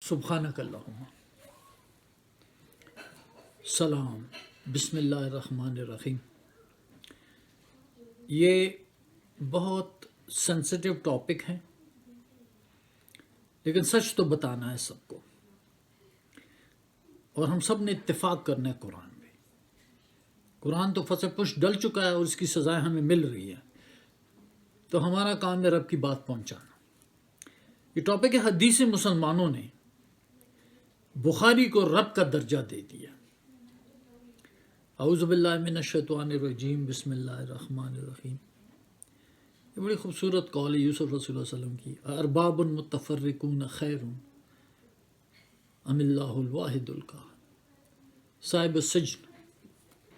سبحانک اللہم سلام بسم اللہ الرحمن الرحیم۔ یہ بہت سینسٹیو ٹاپک ہے، لیکن سچ تو بتانا ہے سب کو، اور ہم سب نے اتفاق کرنا ہے قرآن پہ۔ قرآن تو فصل پش ڈل چکا ہے اور اس کی سزائیں ہمیں مل رہی ہیں، تو ہمارا کام ہے رب کی بات پہنچانا۔ یہ ٹاپک ہے حدیث مسلمانوں نے بخاری کو رب کا درجہ دے دیا۔ اعوذ باللہ من الشیطان الرجیم، بسم اللہ الرحمن الرحیم۔ یہ بڑی خوبصورت قول ہے یوسف رسول اللہ علیہ وسلم کی، ارباب متفرقون خیر ام اللہ الواحد القہار۔ صاحب السجن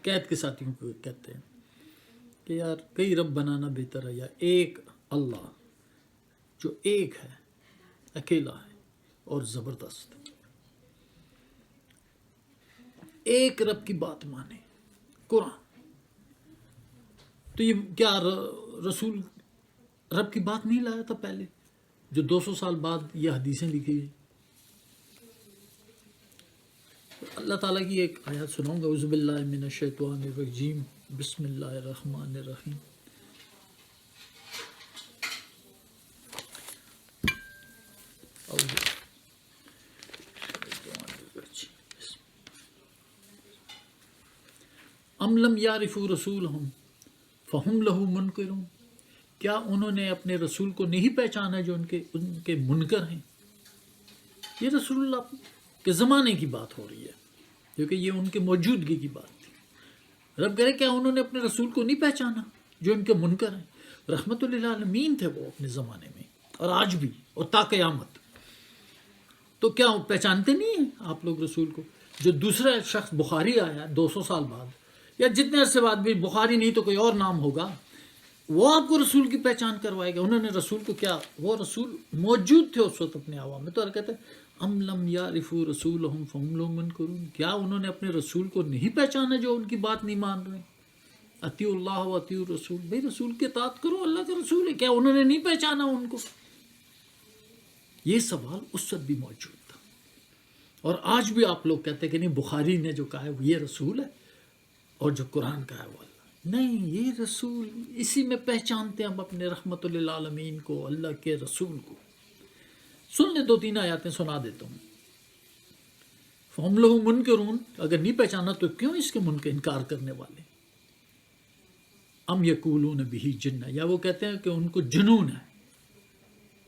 قید کے ساتھیوں کو کہتے ہیں کہ یار کئی رب بنانا بہتر ہے، یا ایک اللہ جو ایک ہے، اکیلا ہے اور زبردست، ایک رب کی بات مانے قرآن۔ تو یہ کیا رسول رب کی بات نہیں لایا تھا پہلے، جو 200 سال بعد یہ حدیثیں لکھی ہیں؟ اللہ تعالیٰ کی ایک آیات سناؤں گا، اعوذ باللہ من الشیطان الرجیم، بسم اللہ الرحمن الرحیم۔ ام لم یعرفوا رسولہم فہم لہ منکرون۔ کیا انہوں نے اپنے رسول کو نہیں پہچانا جو ان کے منکر ہیں؟ یہ رسول اللہ کے زمانے کی بات ہو رہی ہے، کیونکہ یہ ان کے موجودگی کی بات تھی۔ رب کہہ رہے کیا انہوں نے اپنے رسول کو نہیں پہچانا جو ان کے منکر ہیں؟ رحمت للعالمین تھے وہ اپنے زمانے میں، اور آج بھی اور تا قیامت۔ تو کیا پہچانتے نہیں ہیں آپ لوگ رسول کو؟ جو دوسرا شخص بخاری آیا 200 سال بعد، یا جتنے عرصے بعد بھی، بخاری نہیں تو کوئی اور نام ہوگا، وہ آپ کو رسول کی پہچان کروائے گا۔ انہوں نے رسول کو کیا، وہ رسول موجود تھے اس وقت اپنے عوام میں، تو کہتے ہیں ام لم یعرفوا رسولہم فہم لہ منکرون۔ کیا انہوں نے اپنے رسول کو نہیں پہچانا جو ان کی بات نہیں مان رہے؟ اطیعوا اللہ و اطیعوا الرسول، بھائی رسول کی اطاعت کرو، اللہ کا رسول ہے، کیا انہوں نے نہیں پہچانا ان کو؟ یہ سوال اس وقت بھی موجود تھا، اور آج بھی آپ لوگ کہتے ہیں کہ نہیں بخاری نے جو کہا ہے وہ یہ رسول ہے، اور جو قرآن کا ہے وہ اللہ نہیں، یہ رسول، اسی میں پہچانتے ہیں ہم اپنے رحمت للعالمین کو، اللہ کے رسول کو۔ سن لیں 2-3 آیاتیں سنا دیتا ہوں۔ فہم لہ منکرون، اگر نہیں پہچانا تو کیوں اس کے انکار کرنے والے؟ ام یقولون بہ جنہ، یا وہ کہتے ہیں کہ ان کو جنون ہے۔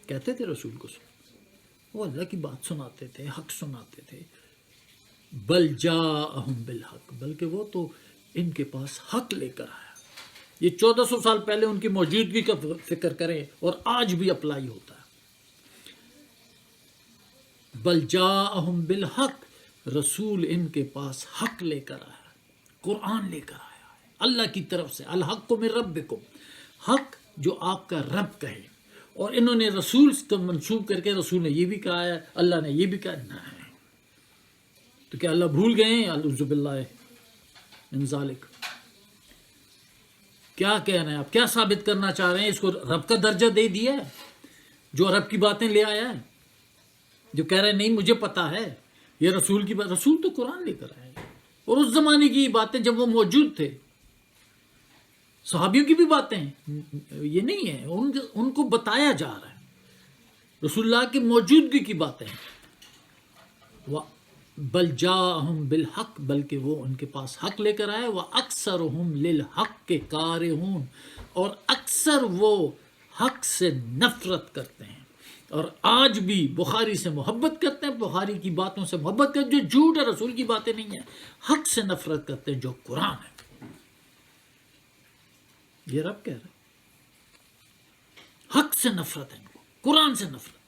کہتے تھے رسول کو وہ اللہ کی بات سناتے تھے، حق سناتے تھے۔ بل جاءہم بالحق، بلکہ وہ تو ان کے پاس حق لے کر آیا۔ یہ 1400 سال پہلے ان کی موجودگی کا فکر کریں، اور آج بھی اپلائی ہوتا ہے۔ بل جاءہم بالحق، رسول ان کے پاس حق لے کر آیا، قرآن لے کر آیا ہے اللہ کی طرف سے۔ الحق من ربکم، حق جو آپ کا رب کہے، اور انہوں نے رسول کو منسوب کر کے رسول نے یہ بھی کہا ہے، اللہ نے یہ بھی کہا ہے۔ تو کیا اللہ بھول گئے ہیں؟ اعوذ باللہ من ذالک۔ کیا کہہ رہے ہیں آپ؟ کیا ثابت کرنا چاہ رہے ہیں؟ اس کو رب کا درجہ دے دیا ہے جو رب کی باتیں لے آیا ہے، جو کہہ رہے ہیں نہیں مجھے پتا ہے یہ رسول کی بات۔ رسول تو قرآن لے کر آئے، اور اس زمانے کی باتیں جب وہ موجود تھے، صحابیوں کی بھی باتیں ہیں، یہ نہیں ہے، ان کو بتایا جا رہا ہے، رسول اللہ کی موجودگی کی باتیں ہیں۔ بل جاءہم بالحق، بلکہ وہ ان کے پاس حق لے کر آئے۔ وَأَكْثَرُهُمْ لِلْحَقِّ كَارِهُونَ، اور اکثر وہ حق سے نفرت کرتے ہیں، اور آج بھی بخاری سے محبت کرتے ہیں، بخاری کی باتوں سے محبت کرتے ہیں جو جھوٹ ہے، رسول کی باتیں نہیں ہیں۔ حق سے نفرت کرتے ہیں جو قرآن ہے۔ یہ رب کہہ رہے ہیں حق سے نفرت ہے ان کو، قرآن سے نفرت۔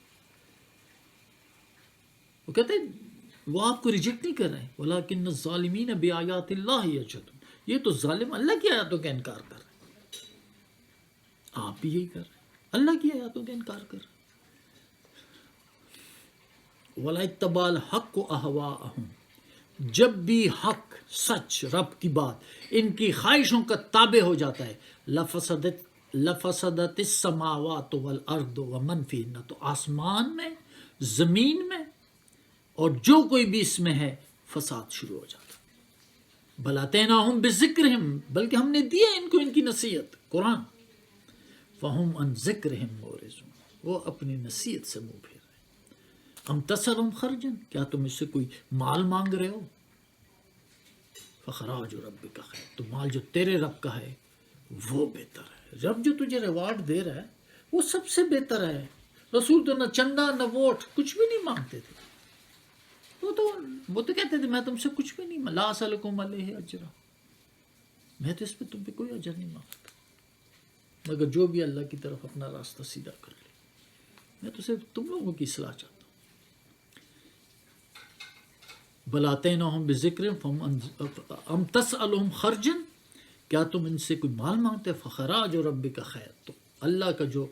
وہ کہتے ہیں وہ آپ کو ریجیکٹ نہیں کر رہے ہیں، وَلَٰكِنَّ الظَّالِمِينَ بِآيَاتِ اللَّهِ يَجْحَدُونَ، یہ تو ظالم اللہ کی آیاتوں کا انکار کر رہے ہیں۔ آپ بھی یہی کر رہے ہیں، اللہ کی آیاتوں کا انکار کر رہے ہیں۔ وَلَا اتَّبَعَ الْحَقُّ أَهْوَاءَهُمْ، جب بھی حق، سچ، رب کی بات ان کی خواہشوں کا تابع ہو جاتا ہے، لَفَسَدَتِ السَّمَاوَاتُ وَالْأَرْضُ وَمَنْ فِيهِنَّ، تو آسمان میں، زمین میں اور جو کوئی بھی اس میں ہے فساد شروع ہو جاتا. بل اتیناہم بذکرہم، بلکہ ہم نے دیا ان کو ان کی نصیحت قرآن. فہم عن ذکرہم معرضون، وہ اپنی نصیحت سے منہ پھیر رہے. ام تسألہم خرجا، کیا تم اس سے کوئی مال مانگ رہے ہو؟ فخراج ربک خیر، تو مال جو تیرے رب کا ہے وہ بہتر ہے. رب جو تجھے ریوارڈ دے رہا ہے وہ سب سے بہتر ہے. رسول تو نہ چندہ نہ ووٹ کچھ بھی نہیں مانگتے تھے. وہ تو کہتے تھے میں تم سے کچھ بھی نہیں، لا اسألکم علیہ اجرا، میں تو اس پہ تم پہ کوئی اجر نہیں مانگتا، مگر جو بھی اللہ کی طرف اپنا راستہ سیدھا کر لے. میں تو صرف تم لوگوں کی اصلاح چاہتا ہوں. بل آتیناہم بذکرہم ام تسألہم خرجا، کیا تم ان سے کوئی مال مانگتے؟ فخراج ربک خیر، تو اللہ کا جو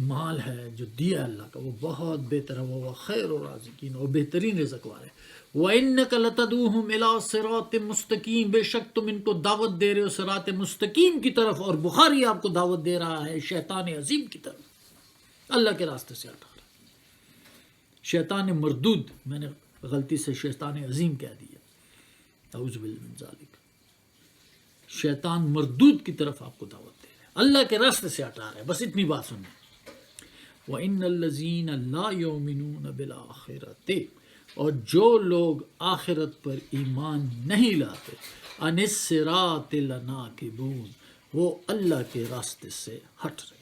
مال ہے جو دیا اللہ کا وہ بہت بہتر ہے. وہ خیر الرازقین، اور بہترین رزق والے. وَإِنَّكَ لَتَدْعُوهُمْ إِلَىٰ صِرَاطٍ مُسْتَقِيمٍ، بے شک تم ان کو دعوت دے رہے ہو صراط مستقیم کی طرف. اور بخاری آپ کو دعوت دے رہا ہے شیطان عظیم کی طرف، اللہ کے راستے سے ہٹا رہا ہے. شیطان مردود، میں نے غلطی سے شیطان عظیم کہہ دیا، اعوذ باللہ من ذالک. شیطان مردود کی طرف آپ کو دعوت دے رہا ہے، اللہ کے راستے سے ہٹا رہا ہے. بس اتنی بات سنیں. وَإِنَّ الَّذِينَ لَا يُؤْمِنُونَ بِالْآخِرَةِ، اور جو لوگ آخرت پر ایمان نہیں لاتے، عَنِ الصِّرَاطِ لَنَاكِبُونَ، وہ اللہ کے راستے سے ہٹ رہے.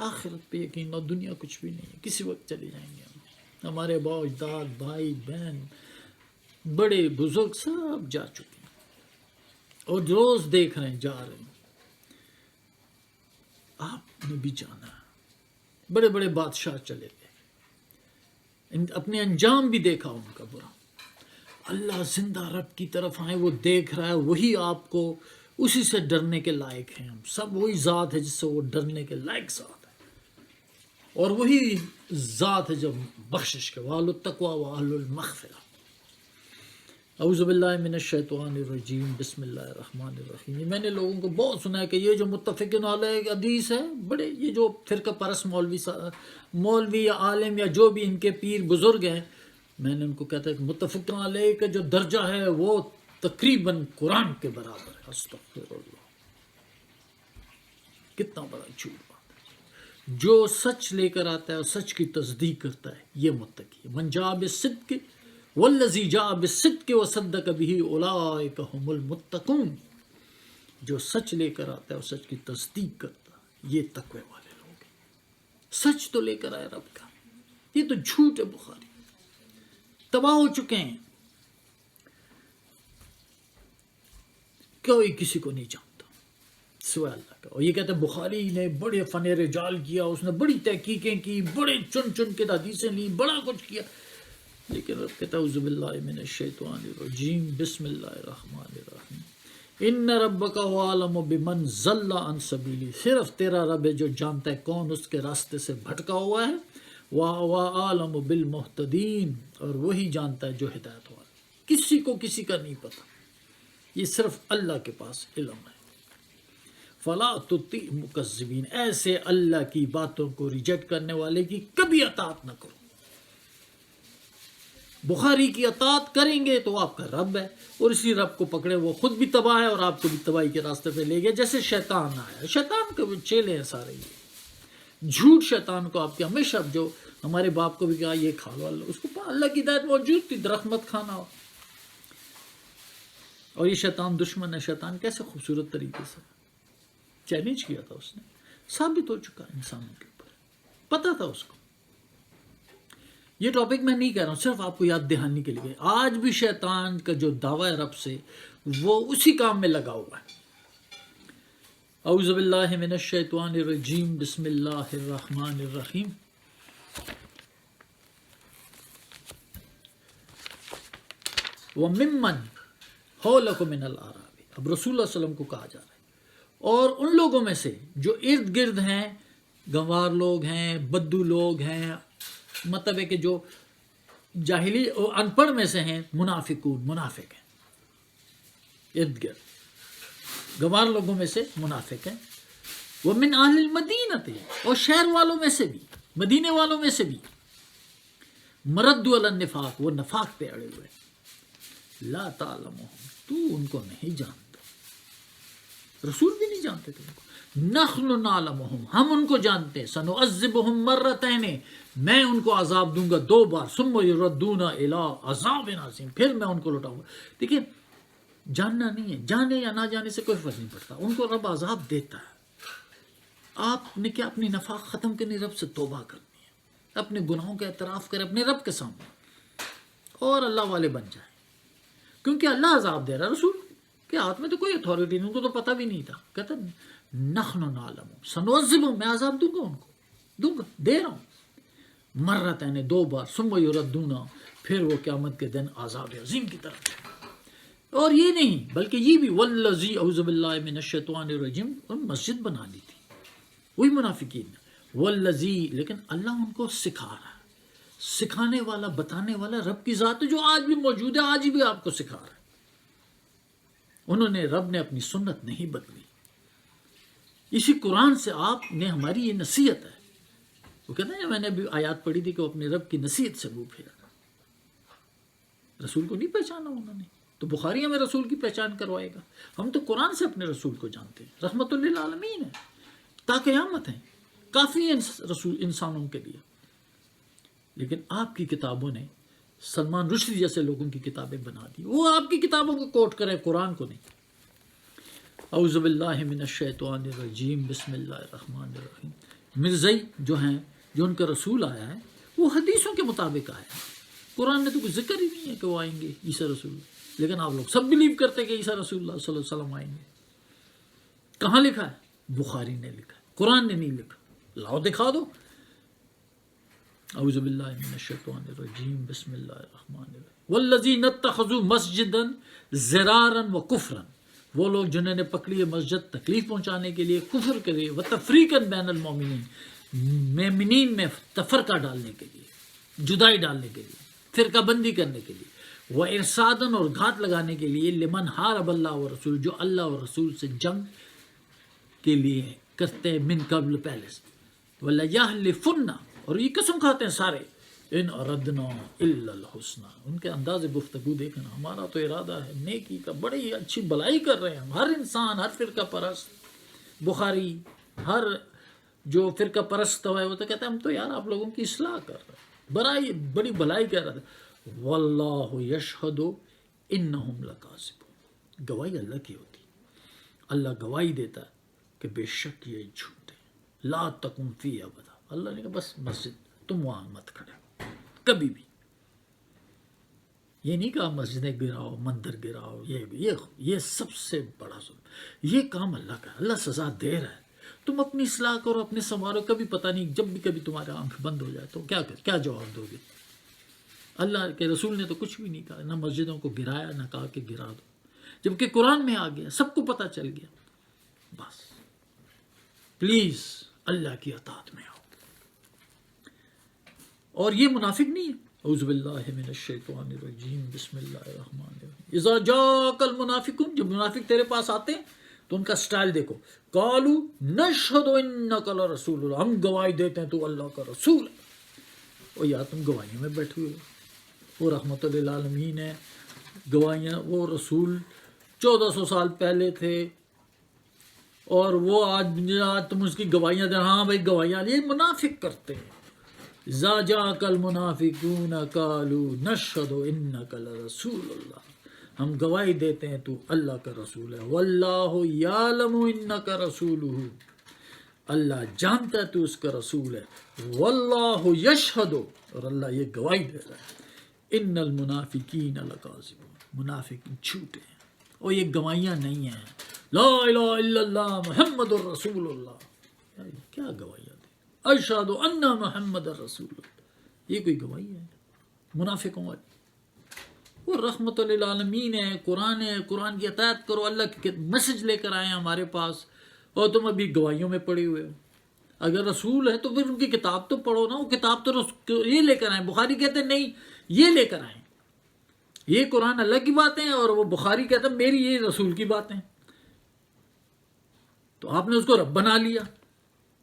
آخرت پہ یقین اور دنیا کچھ بھی نہیں ہے، کسی وقت چلے جائیں گے ہم. ہمارے باؤ اجداد بھائی بہن بڑے بزرگ سب جا چکے ہیں اور روز دیکھ رہے ہیں جا رہے ہیں. آپ نے بھی جانا ہے. بڑے بڑے بادشاہ چلے گئے، اپنے انجام بھی دیکھا ان کا برا. اللہ زندہ رب کی طرف آئے، وہ دیکھ رہا ہے، وہی آپ کو اسی سے ڈرنے کے لائق ہیں. ہم سب وہی ذات ہے جس سے وہ ڈرنے کے لائق ذات ہے، اور وہی ذات ہے جو بخشش کے وَأَهْلُ التَّقْوَىٰ وَأَهْلُ الْمَغْفِرَةِ. اعوذ باللہ من الشیطان الرجیم، بسم اللہ الرحمن الرحیم. میں نے لوگوں کو بہت سنا ہے کہ یہ جو متفقین علیہ حدیث ہے، بڑے یہ جو فرقہ پرست مولوی یا عالم یا جو بھی ان کے پیر بزرگ ہیں، میں نے ان کو کہتا ہے کہ متفقین علیہ کا جو درجہ ہے وہ تقریباً قرآن کے برابر ہے. استغفر اللہ، کتنا بڑا جھوٹ بات ہے. جو سچ لے کر آتا ہے اور سچ کی تصدیق کرتا ہے یہ متقی ہے. من جاء بالصدق والذی جاء بالصدق وصدق به اولئک هم المتقون. جو سچ لے کر آتا ہے اور سچ کی تصدیق کرتا ہے یہ تقوی والے لوگ ہیں. سچ تو لے کر آئے رب کا، یہ تو جھوٹ ہے. بخاری تباہ ہو چکے ہیں، کوئی کسی کو نہیں جانتا سوائے اللہ کا. اور یہ کہتے ہیں بخاری نے بڑے فن رجال کیا، اس نے بڑی تحقیقیں کی، بڑے چن چن کے حدیثیں لی، بڑا کچھ کیا. لیکن رب کہتا ہے اعوذ باللہ من الشیطان الرجیم، بسم اللہ الرحمن الرحیم. ان ربک هو اعلم بمن ضل عن سبیلی، صرف تیرا رب ہے جو جانتا ہے کون اس کے راستے سے بھٹکا ہوا ہے. وَهُوَ أَعْلَمُ بِالْمُهْتَدِينَ، اور وہی جانتا ہے جو ہدایت والا. کسی کو کسی کا نہیں پتہ، یہ صرف اللہ کے پاس علم ہے. فَلَا تُطِعْ مُكَذِّبِينَ، ایسے اللہ کی باتوں کو ریجیکٹ کرنے والے کی کبھی اطاعت نہ کرو. بخاری کی اطاعت کریں گے تو آپ کا رب ہے، اور اسی رب کو پکڑے وہ خود بھی تباہ ہے اور آپ کو بھی تباہی کے راستے پہ لے گیا. جیسے شیطان آیا، شیطان کے چیلے ہیں سارے. یہ جھوٹ شیطان کو آپ کے ہمیشہ، جو ہمارے باپ کو بھی کہا یہ کھا لو، اس کو اللہ کی ہدایت موجود تھی، درخت مت کھانا ہو. اور یہ شیطان دشمن ہے. شیطان کیسے خوبصورت طریقے سے چیلنج کیا تھا، اس نے ثابت ہو چکا انسانوں کے اوپر، پتہ تھا اس کو. یہ ٹاپک میں نہیں کہہ رہا ہوں، صرف آپ کو یاد دہانی کے لیے. آج بھی شیطان کا جو دعویٰ ہے رب سے، وہ اسی کام میں لگا ہوا ہے. اعوذ باللہ من الشیطان الرجیم، بسم اللہ الرحمن الرحیم. وَمِمَّنْ حَوْلَكُم مِّنَ الْأَعْرَابِ، اب رسول اللہ صلی اللہ علیہ وسلم کو کہا جا رہا ہے، اور ان لوگوں میں سے جو ارد گرد ہیں، گنوار لوگ ہیں، بدو لوگ ہیں، مطلب ہے کہ جو جاہلی ان پڑھ میں سے ہیں، منافقون، منافق ہیں ارد گرد. گنوار لوگوں میں سے منافق ہیں. وَمِنْ أَهْلِ الْمَدِينَةِ، اور شہر والوں میں سے بھی، مدینے والوں میں سے بھی. مردوا علی النفاق، وہ نفاق پہ اڑے ہوئے. لا تعلمہم، تو ان کو نہیں جانتا، رسول بھی نہیں جانتے تھے ان کو. نحن نعلمہم، ہم ان کو جانتے ہیں. سنعذبہم مرتین، میں ان کو عذاب دوں گا 2 بار. ثم یردون الی عذاب عظیم، پھر میں ان کو لوٹاؤں گا. دیکھیں جاننا نہیں ہے، جانے یا نہ جانے سے کوئی فرق نہیں پڑتا، ان کو رب عذاب دیتا ہے. آپ نے کیا اپنی نفاق ختم کرنی، رب سے توبہ کرنی ہے، اپنے گناہوں کا اعتراف کرے اپنے رب کے سامنے اور اللہ والے بن جائیں. کیونکہ اللہ عذاب دے رہا، رسول کے ہاتھ میں تو کوئی اتھارٹی نہیں، ان کو تو پتہ بھی نہیں تھا. کہتا نحن نعلم سنعذبہم، میں عذاب دوں گا ان کو، دوں گا، دے رہا ہوں. مرتین 2 بار. ثم یردون، پھر وہ قیامت کے دن عذاب عظیم کی طرف جائیں. اور یہ نہیں بلکہ یہ بھی والذی اعوذ باللہ من الشیطان الرجیم، ان مسجد بنا لی تھی وہی منافقین. والذی، لیکن اللہ ان کو سکھا رہا ہے، سکھانے والا بتانے والا رب کی ذات ہے جو آج بھی موجود ہے، آج بھی آپ کو سکھا رہا ہے. انہوں نے، رب نے اپنی سنت نہیں بدلی. اسی قرآن سے آپ نے، ہماری یہ نصیحت ہے. وہ کہتے ہیں میں نے ابھی آیات پڑھی تھی کہ وہ اپنے رب کی نصیحت سے منہ پھیرا. رسول کو نہیں پہچانا انہوں نے، تو بخاری ہمیں رسول کی پہچان کروائے گا. ہم تو قرآن سے اپنے رسول کو جانتے ہیں، رحمت للعالمین ہے، تا قیامت ہے، کافی ہے رسول انسانوں کے لیے. لیکن آپ کی کتابوں نے سلمان رشدی جیسے لوگوں کی کتابیں بنا دی، وہ آپ کی کتابوں کو کوٹ کریں، قرآن کو نہیں. اعوذ باللہ من الشیطان الرجیم، بسم اللہ الرحمن الرحیم. مرزائی جو ہیں، جو ان کا رسول آیا ہے، وہ حدیثوں کے مطابق آیا ہے. قرآن نے تو کوئی ذکر ہی نہیں ہے کہ وہ آئیں گے عیسیٰ رسول. لیکن آپ لوگ سب بلیو کرتے ہیں کہ عیسیٰ رسول اللہ صلی اللہ علیہ وسلم آئیں گے. کہاں لکھا ہے؟ بخاری نے لکھا ہے، قرآن نے نہیں لکھا. لاؤ دکھا دو. اعوذ باللہ من الشیطان الرجیم، بسم اللہ الرحمن الرحیم. والذین اتخذوا مسجدا ضرارا وکفرا، وہ لوگ جنہوں نے پکڑی ہے مسجد تکلیف پہنچانے کے لیے، کفر کے لیے، وتفریقا بین المؤمنین، مومنین میں تفرقہ ڈالنے کے لیے، جدائی ڈالنے کے لیے، فرقہ بندی کرنے کے لیے، وارصادا، اور گھات لگانے کے لیے، لمن حارب اللہ و رسول، جو اللہ اور رسول سے جنگ کے لیے کرتے ہیں، من قبل، پہلے سے. وَلَيَحْلِفُنَّ، اور یہ قسم کھاتے ہیں سارے، ان اردنا الا الحسنى، ان کے انداز گفتگو دیکھنا، ہمارا تو ارادہ ہے نیکی کا، بڑی اچھی بلائی کر رہے ہیں ہم. ہر انسان، ہر فرقہ پرست، بخاری ہر جو فرقہ پرست ہے وہ تو کہتا ہے ہم تو یار آپ لوگوں کی اصلاح کر رہے ہیں، بڑائی بڑی بلائی کر رہے ہیں. واللہ یشہد انہم لکاذبون، گواہی اللہ کی ہوتی، اللہ گواہی دیتا ہے کہ بے شک یہ جھوٹ ہے. لا تقم فی ابدا، اللہ نے کہا بس مسجد تم وہاں مت کھڑے کبھی بھی. یہ نہیں کہا مسجدیں گراؤ، مندر گراؤ، یہ سب سے بڑا ظلم. یہ کام اللہ کا ہے، اللہ سزا دے رہا ہے. تم اپنی اصلاح کرو، اپنے سنوارو. کبھی پتہ نہیں جب بھی کبھی تمہارا آنکھ بند ہو جائے تو کیا جواب دو گے؟ اللہ کے رسول نے تو کچھ بھی نہیں کہا، نہ مسجدوں کو گرایا، نہ کہا کہ گرا دو، جبکہ قرآن میں آ گیا، سب کو پتہ چل گیا. بس پلیز اللہ کی اطاعت میں آؤ. اور یہ منافق نہیں ہے. اعوذ باللہ من الشیطان الرجیم، بسم اللہ الرحمن الرحیم. اذا جاءک المنافقون، جب منافق تیرے پاس آتے ہیں تو ان کا سٹائل دیکھو. قالوا نشہد انک لرسول اللہ، ہم گواہی دیتے ہیں تو اللہ کا رسول ہے. اور یا تم گواہیوں میں بیٹھے ہوئے، وہ رحمت للعالمین ہے. گواہیاں، وہ رسول 1400 سال پہلے تھے اور وہ آج تم اس کی گواہیاں دے. ہاں بھائی گواہیاں، یہ منافق کرتے ہیں. اذا جاءک المنافقون قالوا نشہد انک لرسول اللہ، ہم گواہی دیتے ہیں تو اللہ کا رسول ہے. واللہ یعلم انک رسولہ، اللہ جانتا ہے تو اس کا رسول ہے. واللہ یشہد، اور اللہ یہ گواہی دے رہا ہے، ان المنافقین لکاذبون، منافق جھوٹے ہیں. اور یہ گواہیاں نہیں ہیں لا الہ الا اللہ محمد الرسول اللہ. کیا گواہیاں دیں؟ اشہد ان محمد الرسول اللہ، یہ کوئی گواہی ہے منافقوں والی؟ وہ رحمت للعالمین ہے، قرآن ہے، قرآن کی اطاعت کرو. اللہ کے میسج لے کر آئے ہیں ہمارے پاس اور تم ابھی گواہیوں میں پڑے ہوئے ہو. اگر رسول ہے تو پھر ان کی کتاب تو پڑھو نا. وہ کتاب تو یہ لے کر آئیں. بخاری کہتے ہیں نہیں، یہ لے کر آئیں، یہ قرآن اللہ کی باتیں ہیں اور وہ بخاری کہتا ہے میری یہ رسول کی باتیں. تو آپ نے اس کو رب بنا لیا،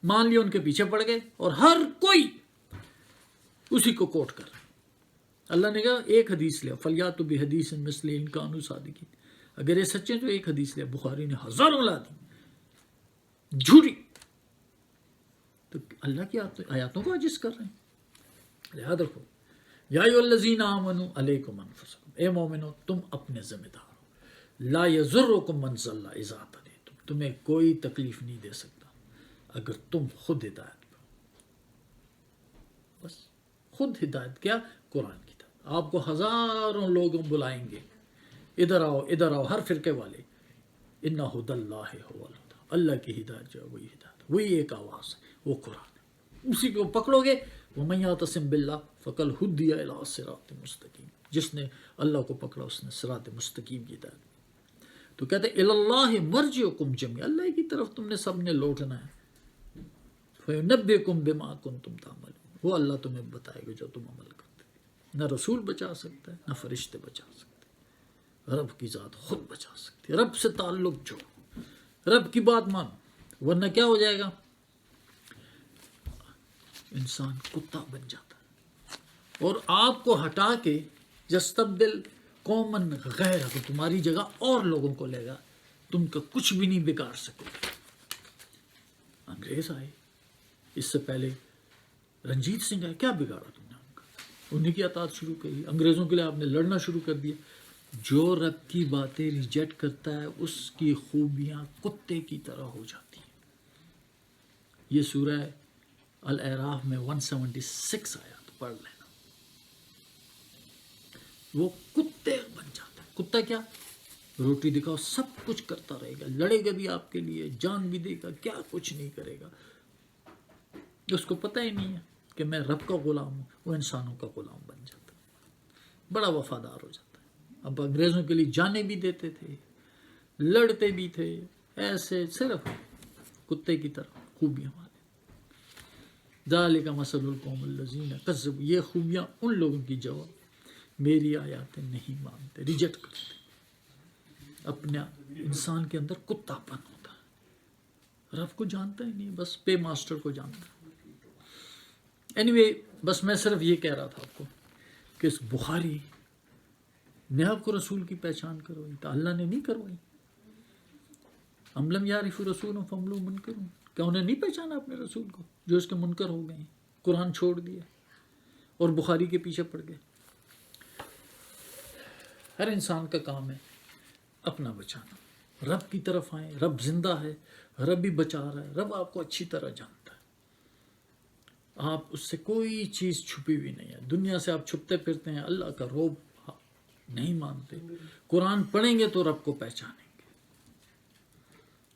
مان لیا، ان کے پیچھے پڑ گئے اور ہر کوئی اسی کو کوٹ کر رہا ہے. اللہ نے کہا ایک حدیث لیا، فلیاتوا بحدیث مثلہ ان کانوا صادقین، اگر یہ سچے تو ایک حدیث لیا. بخاری نے ہزاروں لا دی جھوٹی. تو اللہ کی آیاتوں کو عاجز کر رہے ہیں. یاد رکھو، یا ایھا الذین آمنوا علیکم انفسکم، اے مومنو تم اپنے ذمہ دار ہو. لا یضرکم من ضل اذا اہتدیتم، تمہیں کوئی تکلیف نہیں دے سکتا اگر تم خود ہدایت پہ ہو. بس خود ہدایت کیا؟ قرآن کی طرف. آپ کو ہزاروں لوگ بلائیں گے، ادھر آؤ ادھر آؤ، ہر فرقے والے. ان ھدی اللہ ھو الھدی، اللہ کی ہدایت جو ہے وہی ہدایت، وہی ایک آواز ہے، وہ قرآن ہے. اسی کو پکڑو گے. ومن یعتصم باللہ فقد ھدی الی صراط مستقیم، جس نے اللہ کو پکڑا اس نے صراط مستقیم کی ہدایت. تو کہتے ہیں الی اللہ مرجعکم جمیعا، اللہ کی طرف تم نے سب نے لوٹنا ہے. فینبئکم بما کنتم تعملون، وہ اللہ تمہیں بتائے گا جو تم عمل کرتے. نہ رسول بچا سکتا ہے، نہ فرشتے بچا سکتے، رب کی ذات خود بچا سکتی ہے. رب سے تعلق جوڑو، رب کی بات مانو، ورنہ کیا ہو جائے گا؟ انسان کتا بن جاتا ہے، اور آپ کو ہٹا کے یستبدل قومن غیرکم، تمہاری جگہ اور لوگوں کو لے گا، تم کا کچھ بھی نہیں بگاڑ سکے. انگریز آئے، اس سے پہلے رنجیت سنگھ آئے، کیا بگاڑا تم نے ان کا؟ انہیں کی اطاعت شروع کری، انگریزوں کے لیے آپ نے لڑنا شروع کر دیا. جو رب کی باتیں ریجیکٹ کرتا ہے اس کی خوبیاں کتے کی طرح ہو جاتی ہیں. یہ سورہ الاعراف میں 176 آیات پڑھ لینا. وہ کتے بن جاتا ہے. کتا کیا؟ روٹی دکھاؤ سب کچھ کرتا رہے گا، لڑے گا بھی آپ کے لیے، جان بھی دے گا، کیا کچھ نہیں کرے گا. اس کو پتہ ہی نہیں ہے کہ میں رب کا غلام ہوں. وہ انسانوں کا غلام بن جاتا ہے، بڑا وفادار ہو جاتا ہے. اب انگریزوں کے لیے جانیں بھی دیتے تھے، لڑتے بھی تھے، ایسے صرف کتے کی طرح خوبیاں والے. ذالک مثل القوم الذین کذبوا، یہ خوبیاں ان لوگوں کی جو میری آیاتیں نہیں مانتے، ریجیکٹ کرتے. اپنے انسان کے اندر کتا پن ہوتا ہے، رب کو جانتا ہی نہیں، بس پے ماسٹر کو جانتا ہے. اینی بس میں صرف یہ کہہ رہا تھا آپ کو کہ اس بخاری نے آپ کو رسول کی پہچان کروائی تو اللہ نے نہیں کروائی. ام لم یعرفوا رسولهم فهم له منکرون، کیا انہیں نہیں پہچانا اپنے رسول کو جو اس کے منکر ہو گئے ہیں، قرآن چھوڑ دیا اور بخاری کے پیچھے پڑ گئے. ہر انسان کا کام ہے اپنا بچانا. رب کی طرف آئیں، رب زندہ ہے، رب بھی بچا رہا ہے، رب آپ کو اچھی طرح جانتا ہے. آپ اس سے کوئی چیز چھپی ہوئی نہیں ہے. دنیا سے آپ چھپتے پھرتے ہیں، اللہ کا روب نہیں مانتے. قرآن پڑھیں گے تو رب کو پہچانیں گے،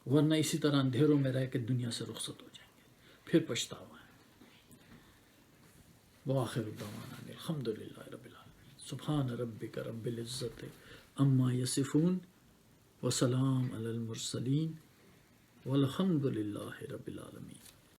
ورنہ اسی طرح اندھیروں میں رہ کے دنیا سے رخصت ہو جائیں گے، پھر پچھتاوا ہے. وآخر دعوانا الحمد للہ رب العالمین. سبحان ربک رب العزت عما یصفون وسلام علی المرسلین والحمد للہ رب العالمین.